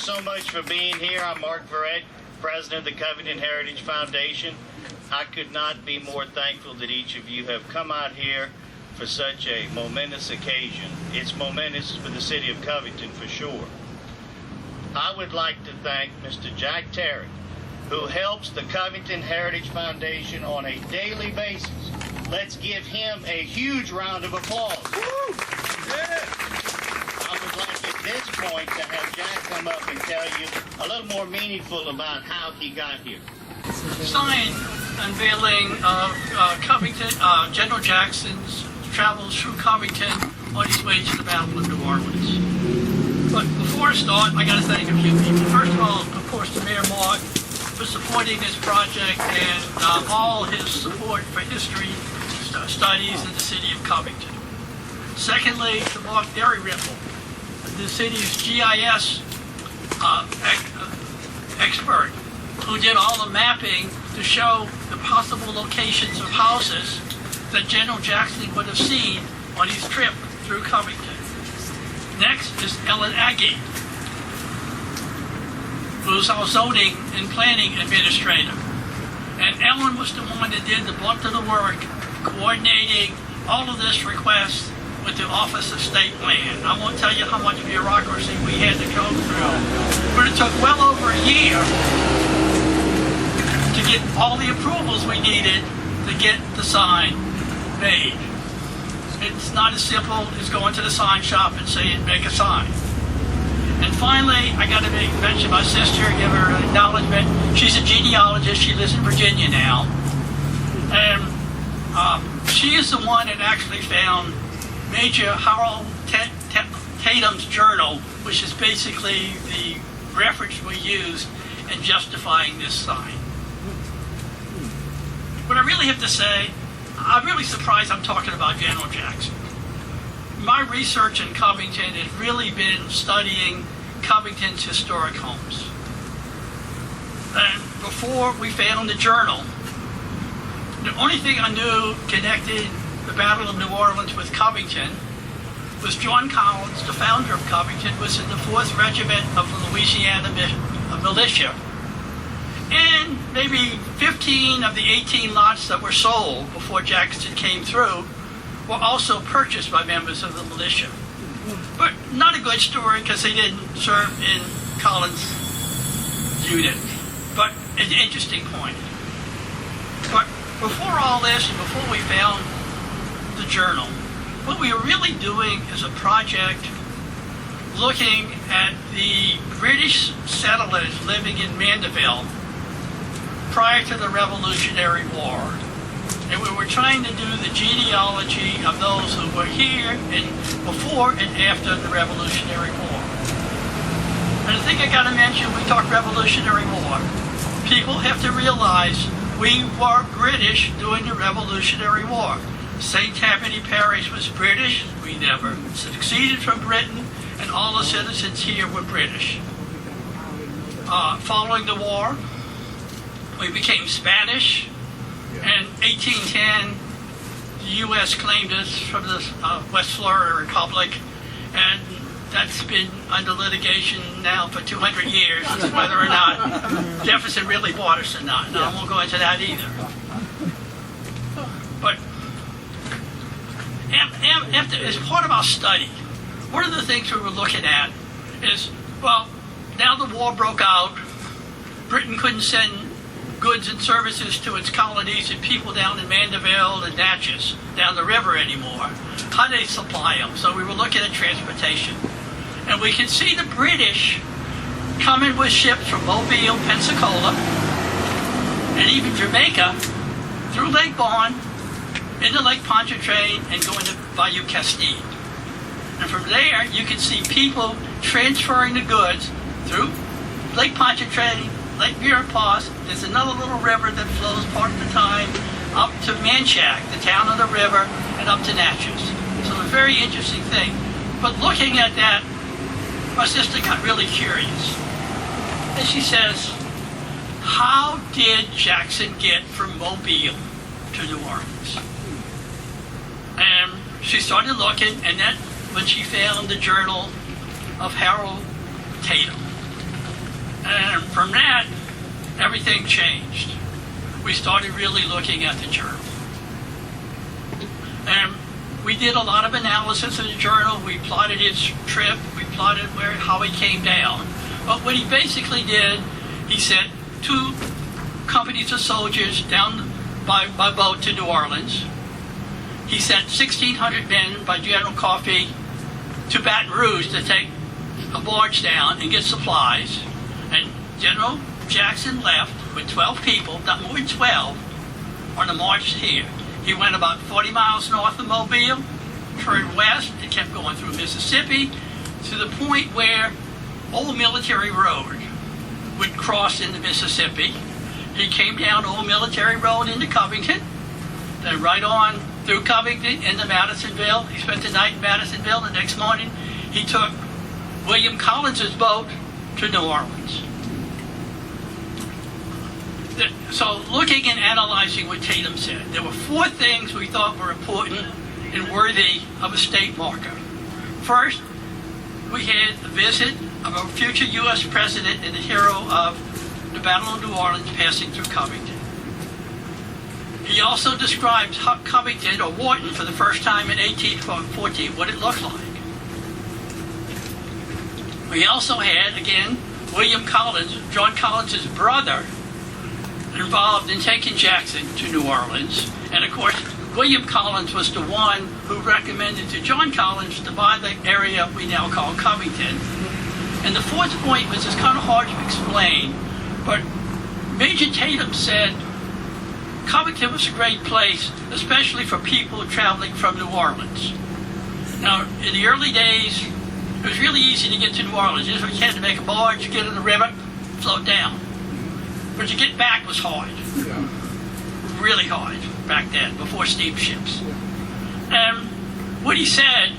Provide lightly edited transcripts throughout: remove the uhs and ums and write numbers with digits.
so much for being here. I'm Mark Verrett, president of the Covington Heritage Foundation. I could not be more thankful that each of you have come out here for such a momentous occasion. It's momentous for the city of Covington for sure. I would like to thank Mr. Jack Terry, who helps the Covington Heritage Foundation on a daily basis. Let's give him a huge round of applause. I would like at this point to have Jack come up and tell you a little more meaningful about how he got here. Sign unveiling of Covington, General Jackson's travels through Covington on his way to the Battle of New Orleans. But before I start, I got to thank a few people. First of all, of course, to Mayor Mark for supporting this project and all his support for history studies in the city of Covington. Secondly, to Mark Derry-Ripple, the city's GIS expert, who did all the mapping to show the possible locations of houses that General Jackson would have seen on his trip through Covington. Next is Ellen Agee, who's our zoning and planning administrator. And Ellen was the one that did the brunt of the work, coordinating all of this request with the Office of State Land. I won't tell you how much bureaucracy we had to go through, but it took well over a year to get all the approvals we needed to get the sign made. It's not as simple as going to the sign shop and saying, make a sign. And finally, I got to mention my sister, give her an acknowledgement. She's a genealogist. She lives in Virginia now. And she is the one that actually found Major Harold Tatum's journal, which is basically the reference we used in justifying this sign. But I really have to say, I'm really surprised I'm talking about General Jackson. My research in Covington has really been studying Covington's historic homes. And before we found the journal, the only thing I knew connected the Battle of New Orleans with Covington was John Collins, the founder of Covington, was in the 4th Regiment of the Louisiana Militia. And maybe 15 of the 18 lots that were sold before Jackson came through were also purchased by members of the militia. But not a good story because they didn't serve in Collins' unit. But an interesting point. But before all this, and before we found the journal, what we were really doing is a project looking at the British settlers living in Mandeville prior to the Revolutionary War. And we were trying to do the genealogy of those who were here and before and after the Revolutionary War. And I think I got to mention, we talked Revolutionary War. People have to realize we were British during the Revolutionary War. St. Tammany Parish was British. We never succeeded from Britain, and all the citizens here were British. Following the war, we became Spanish. In 1810, the U.S. claimed us from the West Florida Republic, and that's been under litigation now for 200 years, whether or not Jefferson really bought us or not. No, I won't go into that either. But as part of our study, one of the things we were looking at is, well, now the war broke out, Britain couldn't send goods and services to its colonies and people down in Mandeville and Natchez, down the river anymore. How do they supply them? So we were looking at transportation. And we could see the British coming with ships from Mobile, Pensacola, and even Jamaica, through Lake Bourne, into Lake Pontchartrain, and going to Bayou Castile. And from there, you can see people transferring the goods through Lake Pontchartrain, Lake Burepas. There's another little river that flows part of the time up to Manchac, the town on the river, and up to Natchez. So a very interesting thing. But looking at that, my sister got really curious. And she says, how did Jackson get from Mobile to New Orleans? And she started looking, and then when she found the journal of Harold Tatum. And from that, everything changed. We started really looking at the journal. And we did a lot of analysis of the journal. We plotted its trip. We plotted how it came down. But what he basically did, he sent 2 companies of soldiers down by boat to New Orleans. He sent 1,600 men by General Coffee to Baton Rouge to take a barge down and get supplies. And General Jackson left with 12 people, not more than 12, on the march here. He went about 40 miles north of Mobile, turned west, and kept going through Mississippi to the point where Old Military Road would cross into Mississippi. He came down Old Military Road into Covington, then right on through Covington into Madisonville. He spent the night in Madisonville. The next morning, he took William Collins's boat to New Orleans. So looking and analyzing what Tatum said, there were 4 things we thought were important and worthy of a state marker. First, we had the visit of a future U.S. president and the hero of the Battle of New Orleans passing through Covington. He also describes Covington, or Wharton, for the first time in 1814, what it looked like. We also had, again, William Collins, John Collins' brother, involved in taking Jackson to New Orleans. And of course, William Collins was the one who recommended to John Collins to buy the area we now call Covington. And the 4th point, which is kind of hard to explain, but Major Tatum said Covington was a great place, especially for people traveling from New Orleans. Now, in the early days, it was really easy to get to New Orleans. You just had to make a barge, get in the river, float down. But to get back was hard. Really hard back then, before steamships. And what he said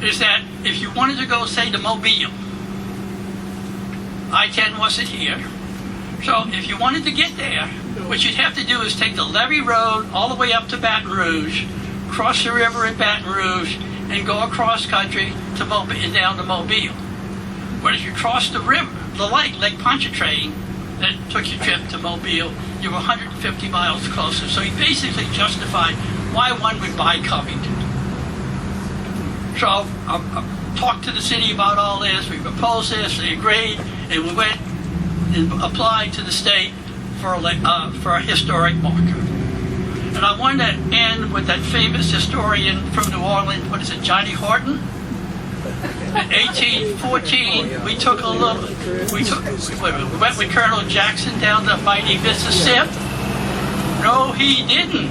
is that if you wanted to go, say, to Mobile, I-10 wasn't here. So if you wanted to get there, what you'd have to do is take the Levee Road all the way up to Baton Rouge, cross the river at Baton Rouge, and go across country to Mobile and down to Mobile. But if you crossed the river, the Lake Pontchartrain, that took your trip to Mobile, you were 150 miles closer. So he basically justified why one would buy Covington. So I talked to the city about all this. We proposed this. They agreed, and we went and applied to the state for a historic marker. And I wanted to end with that famous historian from New Orleans. What is it, Johnny Horton? In 1814, we went with Colonel Jackson down the mighty Mississippi. No, he didn't.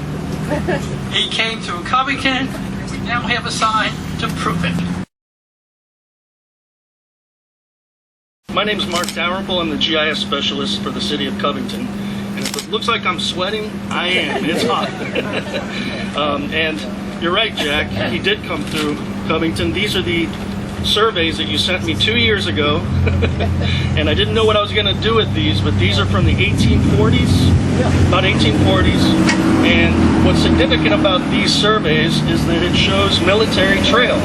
He came through Covington. We now have a sign to prove it. My name is Mark Dalrymple. I'm the GIS specialist for the city of Covington. And if it looks like I'm sweating, I am. It's hot. And you're right, Jack. He did come through Covington. These are the surveys that you sent me 2 years ago. And I didn't know what I was going to do with these, but these are from the 1840s, about 1840s. And what's significant about these surveys is that it shows military trail.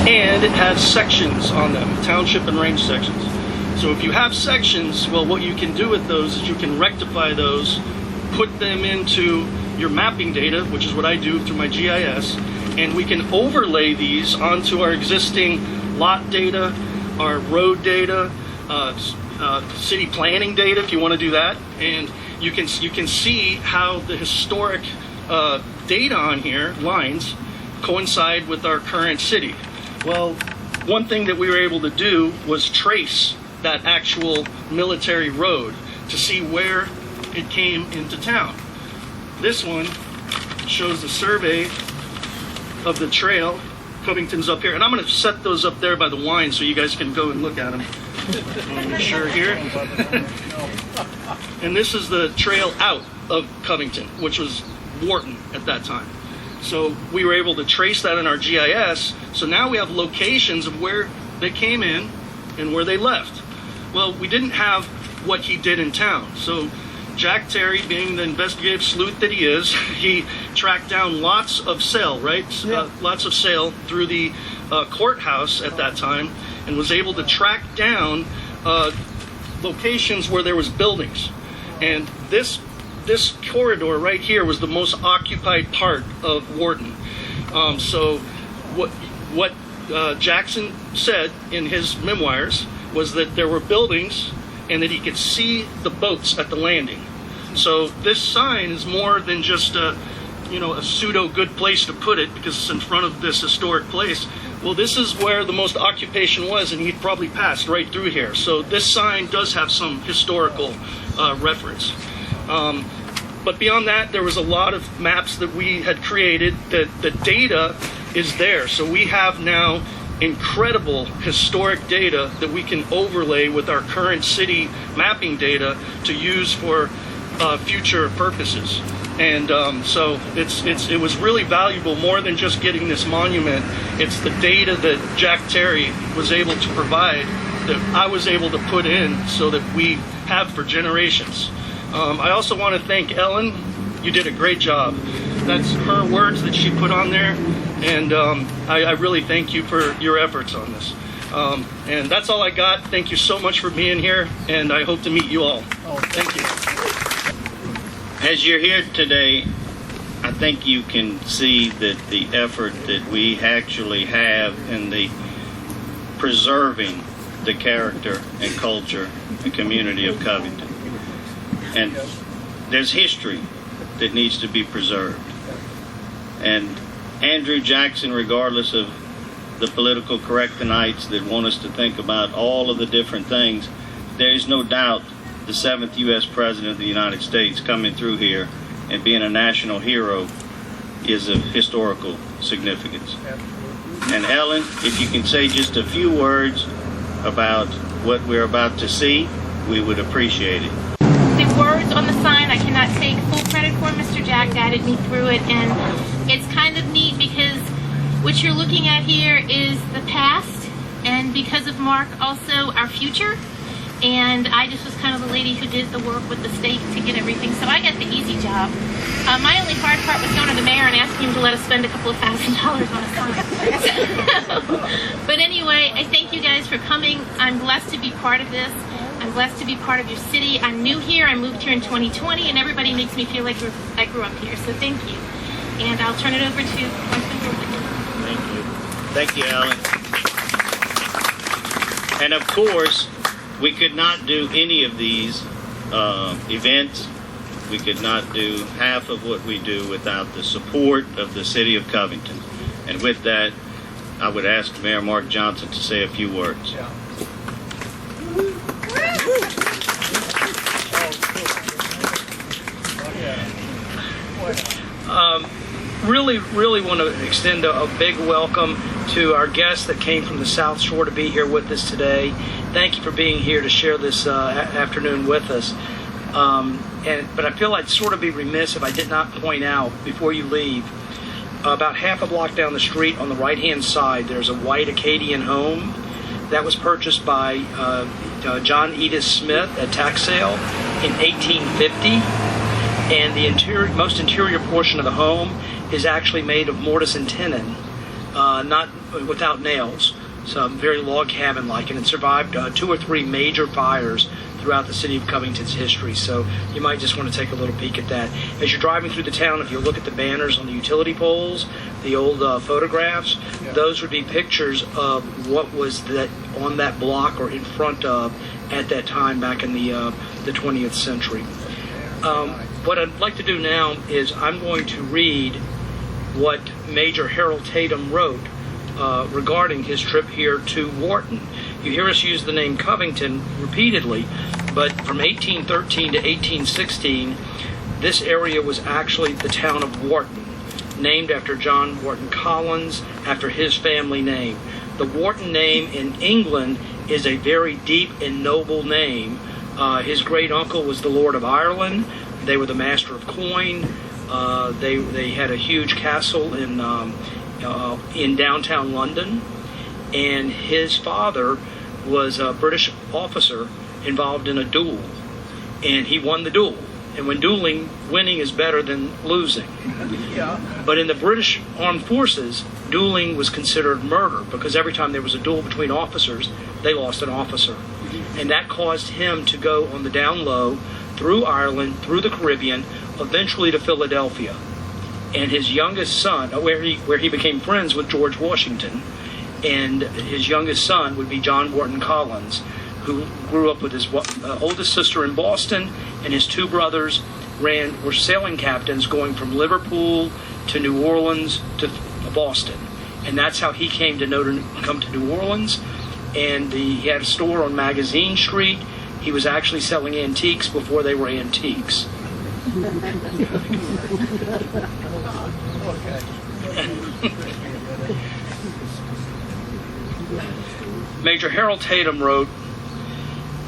And it has sections on them, township and range sections. So if you have sections, well, what you can do with those is you can rectify those, put them into your mapping data, which is what I do through my GIS, and we can overlay these onto our existing lot data, our road data, city planning data, if you want to do that, and you can see how the historic data on here, lines, coincide with our current city. Well, one thing that we were able to do was trace that actual military road to see where it came into town. This one shows the survey of the trail. Covington's up here, and I'm going to set those up there by the wine so you guys can go and look at them. Make sure here. And this is the trail out of Covington, which was Wharton at that time. So we were able to trace that in our GIS. So now we have locations of where they came in and where they left. Well, we didn't have what he did in town. So Jack Terry, being the investigative sleuth that he is, he tracked down lots of sail, right? Lots of sail through the courthouse at that time, and was able to track down locations where there was buildings, and this corridor right here was the most occupied part of Wharton. So what Jackson said in his memoirs was that there were buildings and that he could see the boats at the landing. So this sign is more than just a pseudo good place to put it because it's in front of this historic place. Well, this is where the most occupation was, and he'd probably passed right through here. So this sign does have some historical reference. But beyond that, there was a lot of maps that we had created. The data is there. So we have now incredible historic data that we can overlay with our current city mapping data to use for future purposes. And so it was really valuable, more than just getting this monument. It's the data that Jack Terry was able to provide that I was able to put in so that we have for generations. I also want to thank Ellen. You did a great job. That's her words that she put on there, and I really thank you for your efforts on this. And that's all I got. Thank you so much for being here, and I hope to meet you all. Thank you. As you're here today, I think you can see that the effort that we actually have in the preserving the character and culture and community of Covington. And there's history that needs to be preserved. And Andrew Jackson, regardless of the political correctonites that want us to think about all of the different things, there is no doubt the 7th U.S. President of the United States coming through here and being a national hero is of historical significance. And Ellen, if you can say just a few words about what we're about to see, we would appreciate it. The words on the sign I cannot take full credit for. Mr. Jack guided me through it, and it's kind of neat because what you're looking at here is the past, and because of Mark, also our future. And I just was kind of the lady who did the work with the state to get everything, so I got the easy job. My only hard part was going to the mayor and asking him to let us spend a couple of $1,000s on a sign. But anyway, I thank you guys for coming. I'm blessed to be part of this. I'm blessed to be part of your city. I'm new here. I moved here in 2020, and everybody makes me feel like I grew up here. So thank you. And I'll turn it over to Councilman Gordon. Thank you. Thank you, Ellen. And of course, we could not do any of these events. We could not do half of what we do without the support of the city of Covington. And with that, I would ask Mayor Mark Johnson to say a few words. Yeah. Really want to extend a big welcome to our guests that came from the South Shore to be here with us today. Thank you for being here to share this afternoon with us. But I feel I'd sort of be remiss if I did not point out before you leave, about half a block down the street on the right-hand side, there's a white Acadian home that was purchased by John Edith Smith at tax sale in 1850. And the most interior portion of the home is actually made of mortise and tenon, not without nails. So very log cabin-like, and it survived 2 or 3 major fires throughout the city of Covington's history. So you might just want to take a little peek at that. As you're driving through the town, if you look at the banners on the utility poles, the old photographs, those would be pictures of what was on that block or in front of at that time back in the 20th century. What I'd like to do now is I'm going to read what Major Harold Tatum wrote regarding his trip here to Wharton. You hear us use the name Covington repeatedly, but from 1813 to 1816, this area was actually the town of Wharton, named after John Wharton Collins, after his family name. The Wharton name in England is a very deep and noble name. His great uncle was the Lord of Ireland. They were the master of coin. They had a huge castle in downtown London, and his father was a British officer involved in a duel, and he won the duel. And when dueling, winning is better than losing. But in the British Armed Forces, dueling was considered murder because every time there was a duel between officers, they lost an officer. and that caused him to go on the down low through Ireland, through the Caribbean, eventually to Philadelphia. And his youngest son, where he became friends with George Washington, and his youngest son would be John Wharton Collins, who grew up with his oldest sister in Boston, and his two brothers were sailing captains going from Liverpool to New Orleans to Boston. And that's how he came to come to New Orleans. And he had a store on Magazine Street. He was actually selling antiques before they were antiques. Major Harold Tatum wrote,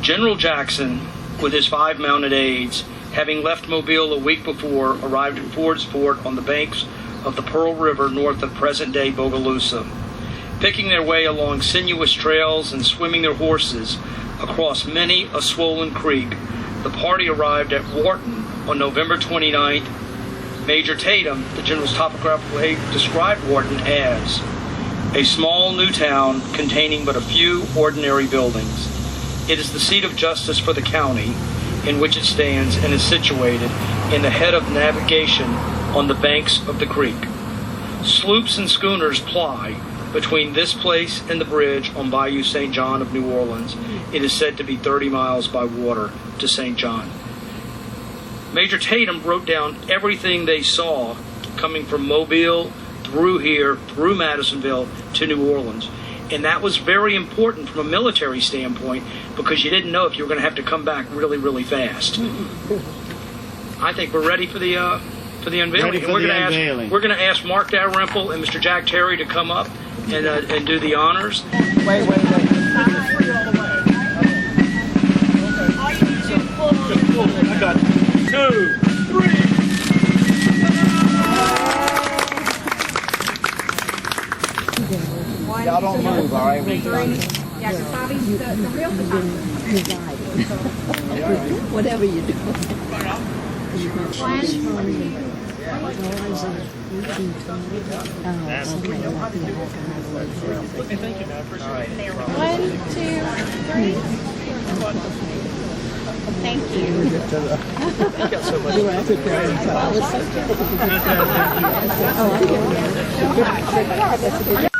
General Jackson, with his 5 mounted aides, having left Mobile a week before, arrived at Ford's Fort on the banks of the Pearl River north of present-day Bogalusa. Picking their way along sinuous trails and swimming their horses across many a swollen creek, the party arrived at Wharton on November 29th. Major Tatum, the general's topographical aide, described Wharton as a small new town containing but a few ordinary buildings. It is the seat of justice for the county in which it stands and is situated in the head of navigation on the banks of the creek. Sloops and schooners ply between this place and the bridge on Bayou St. John of New Orleans. It is said to be 30 miles by water to St. John. Major Tatum wrote down everything they saw coming from Mobile through here, through Madisonville to New Orleans. And that was very important from a military standpoint because you didn't know if you were going to have to come back really, really fast. I think we're ready for the unveiling. We're going to ask Mark Dalrymple and Mr. Jack Terry to come up and do the honors. Wait. I got 2, 3. Y'all don't move, all right? Yeah, because Bobby's the real photographer. Whatever you do. Thank you, man. I appreciate it. 1, 2, 3. Thank you. Thank you so much. Oh, I get it.